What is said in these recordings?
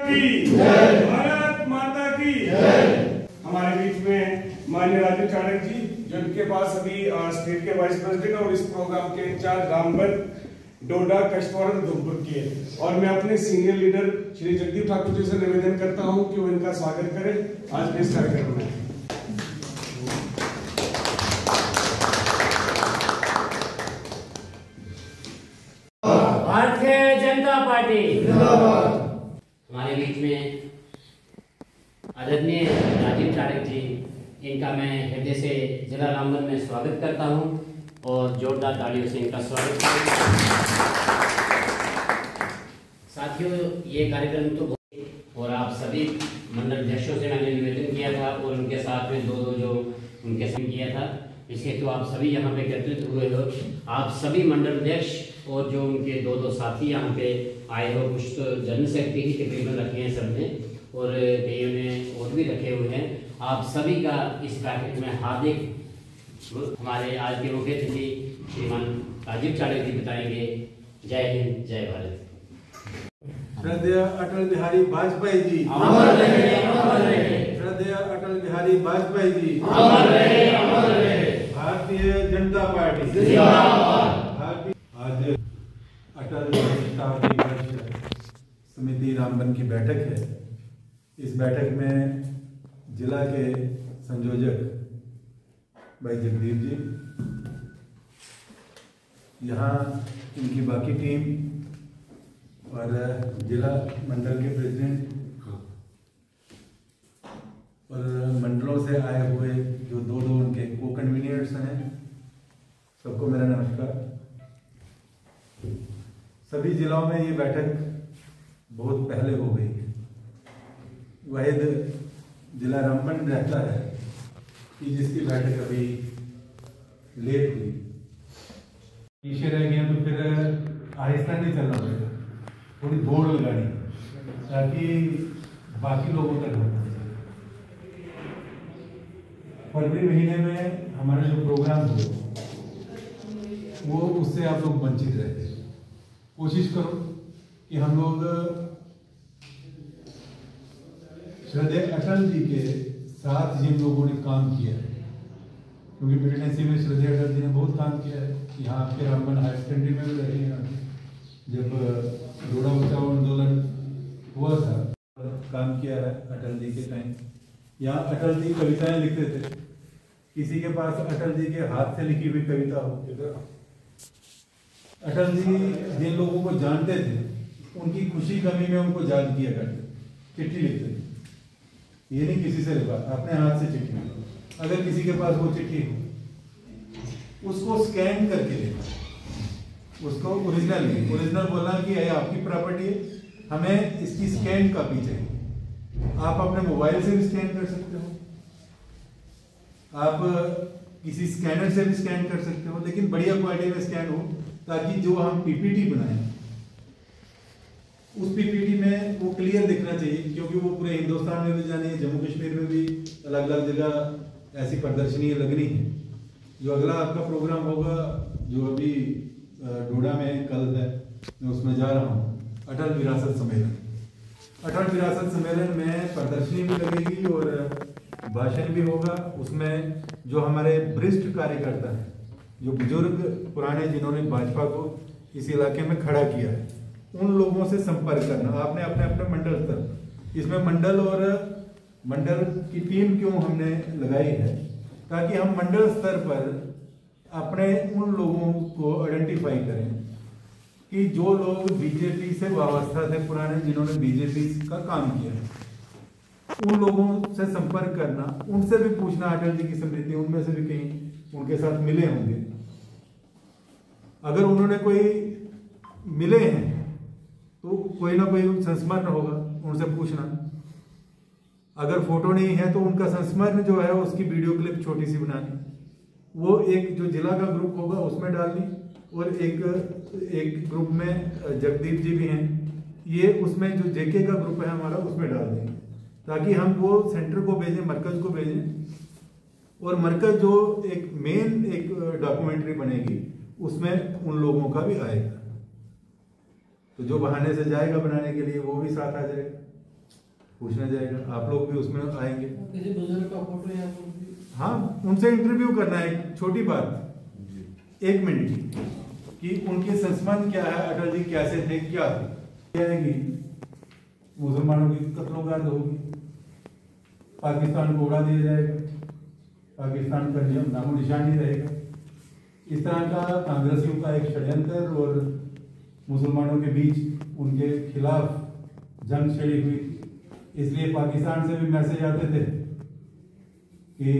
की भारत माता की। हमारे बीच में माननीय राजीव चाणक्य जी, जिनके पास अभी स्टेट के वाइस प्रेसिडेंट और इस प्रोग्राम के इंचार्ज रामगढ़, डोडा, कष्टवाड़ और धूपगढ़ की है। और मैं अपने सीनियर लीडर श्री जगदीप ठाकुर जी से निवेदन करता हूं कि वो इनका स्वागत करें आज के इस कार्यक्रम में। भारतीय जनता पार्टी हमारे बीच में आदरणीय राजीव चाणक्य जी, इनका मैं हृदय से जिला रामगढ़ में स्वागत करता हूं और जोरदार तालियों से इनका स्वागत करता हूं। साथियों, ये कार्यक्रम तो और आप सभी मंडल अध्यक्षों से मैंने निवेदन किया था और उनके साथ में दो जो उनके साथ किया था, इसके तो आप सभी यहाँ पे एकत्रित हुए हो। आप सभी मंडल अध्यक्ष और जो उनके दो साथी यहाँ पे आए हो, कुछ तो जनरल सेक्रेटरी ही तकरीबन रखे हैं सबने और कईयों ने और भी रखे हुए हैं। आप सभी का इस बैठक में हार्दिक, हमारे आज के मुख्य अतिथि श्रीमान राजीव चाणक्य जी बताएंगे। जय हिंद, जय भारत। श्रद्धेय अटल बिहारी वाजपेयी जी अमर रहे, अमर रहे। श्रद्धेय अटल बिहारी वाजपेयी जी अमर रहे, अमर रहे। भारतीय जनता पार्टी जिंदाबाद। आज अटल शताब्दी वर्ष समिति रामगढ़ की बैठक है। इस बैठक में जिला के संयोजक भाई जगदीप जी, यहाँ इनकी बाकी टीम और जिला मंडल के प्रेसिडेंट और मंडलों से आए हुए जो दो उनके को कन्वीनियर्स हैं, सबको मेरा नमस्कार। सभी जिलों में ये बैठक बहुत पहले हो गई है। वाहिद जिला रामगढ़ रहता है कि जिसकी बैठक अभी लेट हुई। पीछे रह गए तो फिर आहिस्ता नहीं चलना पड़ेगा, थोड़ी दौड़ लगानी ताकि बाकी लोगों तक हो। फरवरी महीने में हमारा जो प्रोग्राम हुआ वो उससे आप लोग वंचित रहते। कोशिश करो कि हम लोग श्रद्धेय अटल जी के साथ जिन लोगों ने काम किया है, क्योंकि प्रेसिडेंसी में श्रद्धेय अटल जी ने बहुत काम किया है। यहाँ आपके रामगढ़ हायर सेकेंडरी में भी रहे हैं, जब डोडा बचाओ आंदोलन हुआ था काम किया है अटल जी के टाइम। यहाँ अटल जी कविताएं लिखते थे। किसी के पास अटल जी के हाथ से लिखी हुई कविता हो, अटल जी जिन लोगों को जानते थे उनकी खुशी कमी में उनको याद किया करते, चिट्ठी लिखते थे। ये नहीं किसी से लिखा, अपने हाथ से चिट्ठी लिखा। अगर किसी के पास वो चिट्ठी हो, उसको स्कैन करके लिखा, उसको ओरिजिनल बोलना कि ये आपकी प्रॉपर्टी है, हमें इसकी स्कैन कॉपी चाहिए। आप अपने मोबाइल से भी स्कैन कर सकते हो, आप किसी स्कैनर से भी स्कैन कर सकते हो, लेकिन बढ़िया क्वालिटी में स्कैन हो, ताकि जो हम पीपीटी बनाएं उस पीपीटी में वो क्लियर दिखना चाहिए। क्योंकि वो पूरे हिंदुस्तान में भी जानी है, जम्मू कश्मीर में भी अलग अलग जगह ऐसी प्रदर्शनी लगनी है। जो अगला आपका प्रोग्राम होगा, जो अभी डोडा में कल है, मैं उसमें जा रहा हूँ, अटल विरासत सम्मेलन। अटल विरासत सम्मेलन में प्रदर्शनी भी लगेगी और भाषण भी होगा। उसमें जो हमारे वरिष्ठ कार्यकर्ता हैं, जो बुजुर्ग पुराने, जिन्होंने भाजपा को इस इलाके में खड़ा किया है, उन लोगों से संपर्क करना आपने अपने अपने मंडल स्तर। इसमें मंडल और मंडल की टीम क्यों हमने लगाई है, ताकि हम मंडल स्तर पर अपने उन लोगों को आइडेंटिफाई करें कि जो लोग बीजेपी से वाबस्ता थे पुराने, जिन्होंने बीजेपी का काम किया है, उन लोगों से संपर्क करना, उनसे भी पूछना अटल जी की स्मृति, उनमें से भी कहीं उनके साथ मिले होंगे। अगर उन्होंने कोई मिले हैं तो कोई ना कोई संस्मरण होगा, उनसे पूछना। अगर फोटो नहीं है तो उनका संस्मरण जो है उसकी वीडियो क्लिप छोटी सी बनानी, वो एक जो जिला का ग्रुप होगा उसमें डालनी, और एक ग्रुप में जगदीप जी भी हैं, ये उसमें जो जेके का ग्रुप है हमारा उसमें डाल देंगे, ताकि हम वो सेंटर को भेजें, मरकज को भेजें, और मरकज जो एक मेन एक डॉक्यूमेंट्री बनेगी उसमें उन लोगों का भी आएगा। तो जो बहाने से जाएगा बनाने के लिए वो भी साथ आ जाएगा। पूछना जाएगा, आप लोग भी उसमें आएंगे। किसी बुजुर्ग का फोटो या हाँ, उनसे इंटरव्यू करना है, छोटी बात 1 मिनट की, कि उनके संस्मरण क्या है, अटल जी कैसे थे, क्या थे। क्या है कि मुसलमानों की कत्लोगार होगी, पाकिस्तान को उड़ा दिया जाएगा, पाकिस्तान का नामो निशान नहीं रहेगा। इस तरह का कांग्रेसियों का एक षड्यंत्र और मुसलमानों के बीच उनके खिलाफ जंग छिड़ी हुई। इसलिए पाकिस्तान से भी मैसेज आते थे कि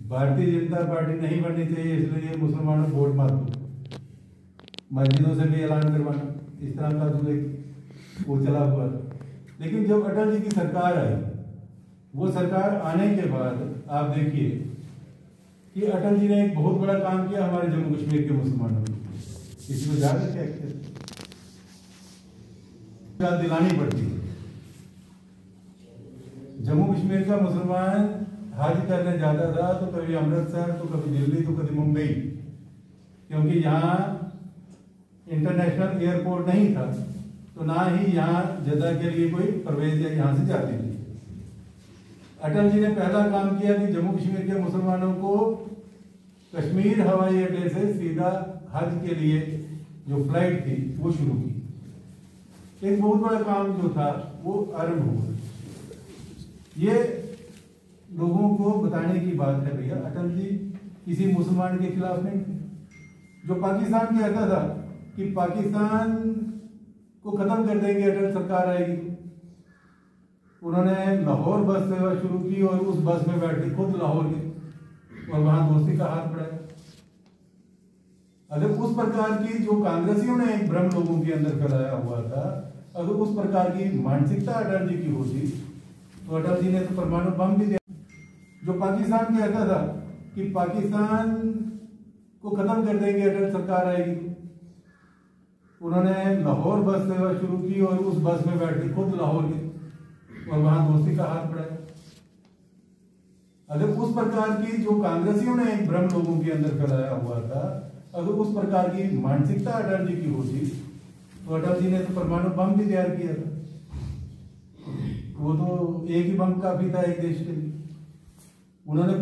भारतीय जनता पार्टी नहीं बननी चाहिए, इसलिए मुसलमानों को वोट मत दो। मस्जिदों से भी ऐलान करवाना, इस तरह का जो एक वो चला हुआ। लेकिन जब अटल जी की सरकार आई, वो सरकार आने के बाद आप देखिए कि अटल जी ने एक बहुत बड़ा काम किया हमारे जम्मू कश्मीर के मुसलमानों को। इसमें ज्यादा क्या दिलानी पड़ती है। जम्मू कश्मीर का मुसलमान हज करने जाता था तो कभी अमृतसर, तो कभी दिल्ली, तो कभी मुंबई, क्योंकि यहाँ इंटरनेशनल एयरपोर्ट नहीं था, तो ना ही यहाँ जद्दा के लिए कोई प्रवेश या यहाँ से जाती थी। अटल जी ने पहला काम किया कि जम्मू कश्मीर के मुसलमानों को कश्मीर हवाई अड्डे से सीधा हज के लिए जो फ्लाइट थी वो शुरू की। एक बहुत बड़ा काम जो था वो आरंभ हुआ। ये लोगों को बताने की बात है भैया, अटल जी किसी मुसलमान के खिलाफ नहीं थे। जो पाकिस्तान कहता था कि पाकिस्तान को खत्म कर देंगे अटल सरकार आएगी, उन्होंने लाहौर बस सेवा शुरू की और उस बस में बैठ के खुद लाहौर गए और वहां दोस्ती का हाथ बढ़ाया। अगर उस प्रकार की जो कांग्रेसियों ने एक भ्रम लोगों के अंदर फैलाया हुआ था, अगर उस प्रकार की मानसिकता अटल जी की होती तो अटल जी ने तो परमाणु बम भी दिया। जो पाकिस्तान कहता था कि पाकिस्तान को खत्म कर देंगे अटल सरकार आएगी, उन्होंने लाहौर बस सेवा शुरू की और उस बस में बैठ के खुद लाहौर गए और वहां दोस्ती का हाथ बढ़ाया। अगर उस प्रकार की जो कांग्रेसियों ने एक भ्रम लोगों के अंदर फैलाया हुआ था, अगर उस प्रकार की मानसिकता अटल जी की होती तो अटल जी ने तो परमाणु बम भी तैयार किया था। वो तो एक ही बम काफी था एक देश के लिए। उन्होंने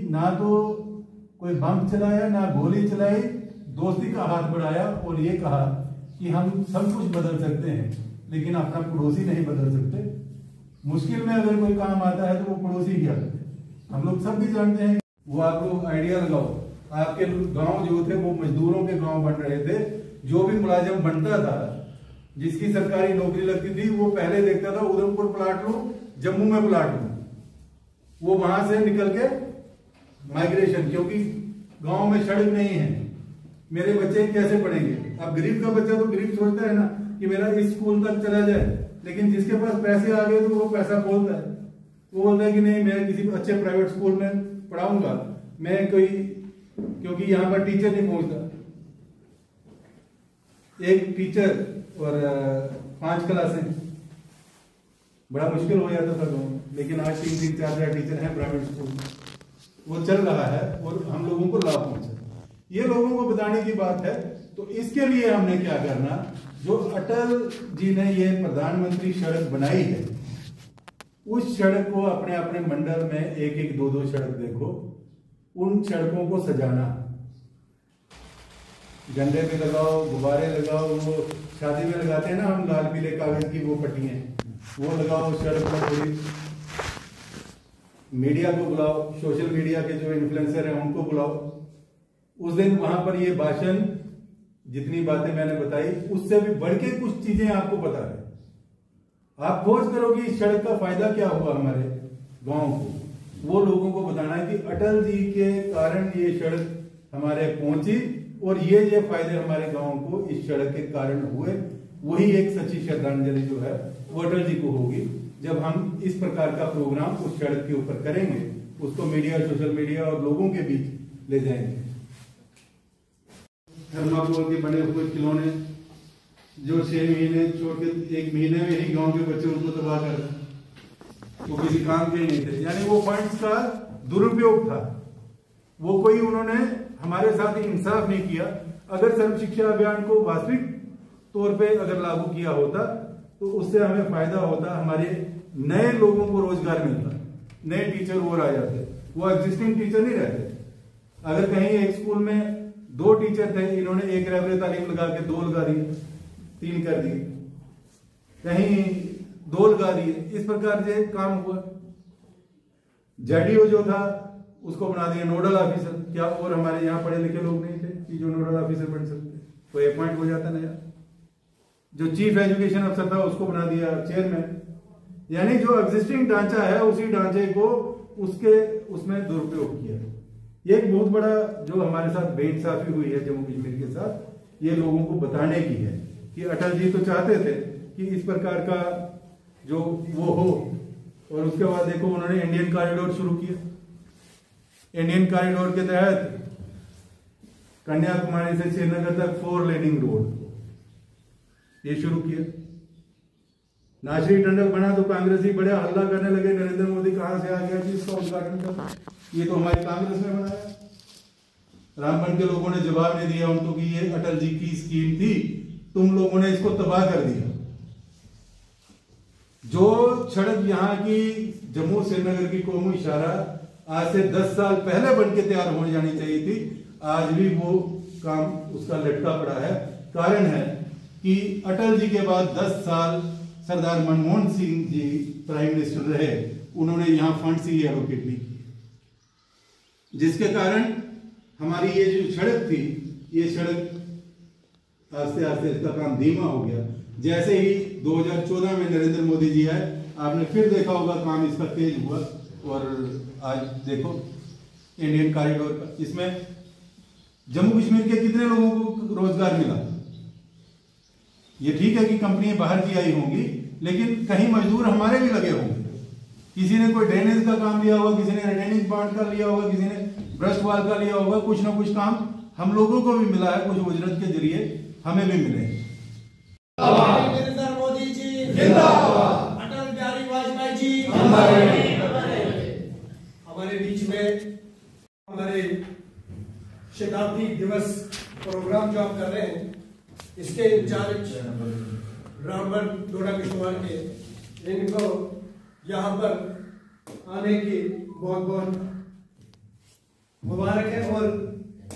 ना तो कोई बम चलाया, ना गोली चलाई, दोस्ती का हाथ बढ़ाया और ये कहा कि हम सब कुछ बदल सकते हैं लेकिन अपना पड़ोसी नहीं बदल सकते। मुश्किल में अगर कोई काम आता है तो वो पड़ोसी ही आता है। हम लोग सब भी जानते हैं। वो आप लोग आइडिया लगाओ, आपके गांव जो थे वो मजदूरों के गांव बन रहे थे। जो भी मुलाजिम बनता था, जिसकी सरकारी नौकरी लगती थी, वो पहले देखता था उधमपुर प्लाट लूं, जम्मू में प्लाट लूं। वो वहां से निकल के माइग्रेशन, क्योंकि गांव में सड़क नहीं है, मेरे बच्चे कैसे पढ़ेंगे। अब गरीब का बच्चा तो गरीब सोचता है ना कि मेरा इस स्कूल तक चला जाए, लेकिन जिसके पास पैसे आ गए तो वो पैसा बोलता है। वो बोलता है कि नहीं, मैं किसी अच्छे प्राइवेट स्कूल में पढ़ाऊंगा, मैं कोई, क्योंकि यहाँ पर टीचर नहीं पहुंचता। एक टीचर और 5 क्लासें, बड़ा मुश्किल हो जाता था गाँव में। लेकिन आज 3-3, 4-4 टीचर हैं प्राइवेट स्कूल, वो चल रहा है और हम लोगों को लाभ पहुंचा। ये लोगों को बताने की बात है। तो इसके लिए हमने क्या करना, जो अटल जी ने ये प्रधानमंत्री सड़क बनाई है, उस सड़क को अपने अपने मंडल में 1-1, 2-2 सड़क देखो, उन सड़कों को सजाना, झंडे पे लगाओ, गुब्बारे लगाओ, वो शादी में लगाते हैं ना हम लाल पीले कागज की वो पट्टियां, वो लगाओ सड़क पर। थोड़ी मीडिया को बुलाओ, सोशल मीडिया के जो इन्फ्लुएंसर हैं उनको बुलाओ। उस दिन वहां पर ये भाषण, जितनी बातें मैंने बताई, उससे भी बढ़ के कुछ चीजें आपको बता रहे। आप खोज करो कि इस सड़क का फायदा क्या हुआ हमारे गांव को। वो लोगों को बताना है कि अटल जी के कारण ये सड़क हमारे पहुंची और ये फायदे हमारे गांव को इस सड़क के कारण हुए। वही एक सच्ची श्रद्धांजलि जो है वो अटल जी को होगी जब हम इस प्रकार का प्रोग्राम उस सड़क के ऊपर करेंगे, उसको मीडिया, सोशल मीडिया और लोगों के बीच ले जाएंगे। थर्माकोल के बने हुए खिलौने जो 6 महीने छोड़ के 1 महीने में ही गांव के बच्चे उनको तबाह कर रहे, वो किसी काम के ही नहीं थे। यानी वो फंड्स का दुरुपयोग था। वो कोई उन्होंने हमारे साथ इंसाफ नहीं किया। अगर सर्व शिक्षा अभियान को वास्तविक तौर पे अगर लागू किया होता तो उससे हमें फायदा होता, हमारे नए लोगों को रोजगार मिलता, नए टीचर और आ जाते, वो एग्जिस्टिंग टीचर नहीं रहते। अगर कहीं एक स्कूल में 2 टीचर थे, इन्होंने एक रहबरे तालीम लगा के 2 लगा दिए, 3 कर दिए, कहीं 2 लगा दिए, इस प्रकार से काम हुआ। जेडीओ जो था उसको बना दिया नोडल ऑफिसर। क्या और हमारे यहाँ पढ़े लिखे लोग नहीं थे कि जो नोडल ऑफिसर बन सकते, कोई अपॉइंट हो जाता नया। जो चीफ एजुकेशन अफसर था उसको बना दिया चेयरमैन। यानी जो एग्जिस्टिंग ढांचा है उसी ढांचे को उसमें दुरुपयोग किया। ये एक बहुत बड़ा जो हमारे साथ बेइंसाफी हुई है जम्मू कश्मीर के साथ, ये लोगों को बताने की है कि अटल जी तो चाहते थे कि इस प्रकार का जो वो हो। और उसके बाद देखो उन्होंने इंडियन कॉरिडोर शुरू किया। इंडियन कॉरिडोर के तहत कन्याकुमारी से श्रीनगर तक 4 लेनिंग रोड ये शुरू किया। नाचरी टंडल बना तो कांग्रेसी बड़े हल्ला करने लगे, नरेंद्र मोदी कहां से आ गया जी इसका उद्घाटन कर, ये तो हमारी कांग्रेस ने बनाया। रामबन के लोगों ने जवाब नहीं दिया उनको कि ये अटल जी की स्कीम थी, तुम लोगों ने इसको तबाह कर दिया। जो सड़क यहाँ की जम्मू श्रीनगर की कोमू इशारा आज से 10 साल पहले बन के तैयार हो जानी चाहिए थी, आज भी वो काम उसका लटका पड़ा है। कारण है कि अटल जी के बाद 10 साल सरदार मनमोहन सिंह जी प्राइम मिनिस्टर रहे, उन्होंने यहाँ फंड्स ही एलोकेट नहीं किए, जिसके कारण हमारी ये जो सड़क थी, ये सड़क आस्ते आस्ते इसका काम धीमा हो गया। जैसे ही 2014 में नरेंद्र मोदी जी आए, आपने फिर देखा होगा काम इसका तेज हुआ। और आज देखो इंडियन कॉरिडोर का, इसमें जम्मू कश्मीर के कितने लोगों को रोजगार मिला। ये ठीक है कि कंपनियां बाहर की आई होंगी, लेकिन कहीं मजदूर हमारे भी लगे होंगे। किसी ने कोई ड्रेनेज का काम लिया होगा, किसी ने ड्रेनेज बांध का लिया होगा, किसी ने ब्रश वाल का लिया होगा। कुछ ना कुछ काम हम लोगों को भी मिला है, कुछ उजरत के जरिए हमें भी मिले। नरेंद्र मोदी जी जिंदाबाद, अटल बिहारी वाजपेयी जी हमारे बीच में हमारे शताब्दी दिवस प्रोग्राम जो आप कर रहे हैं, इसके इंचार्ज रामबन डोडा किश्तवाड़ के, इनको यहाँ पर आने की बहुत बहुत मुबारक है। और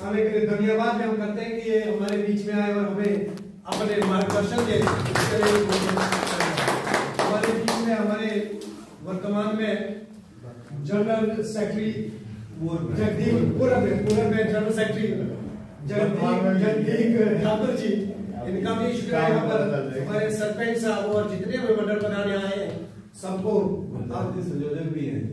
आने के लिए धन्यवाद हम करते हैं कि ये हमारे बीच में आए और हमें अपने मार्गदर्शन दे। हमारे बीच में हमारे वर्तमान में जनरल सेक्रेटरी जगदीप पूर्व में जनरल सेक्रेटरी जगदीप ठाकुर जी, इनका भी शुक्रिया। यहाँ पर हमारे सरपंच साहब और जितने भी मंडल प्रधान आए हैं सबको, संयोजक भी हैं।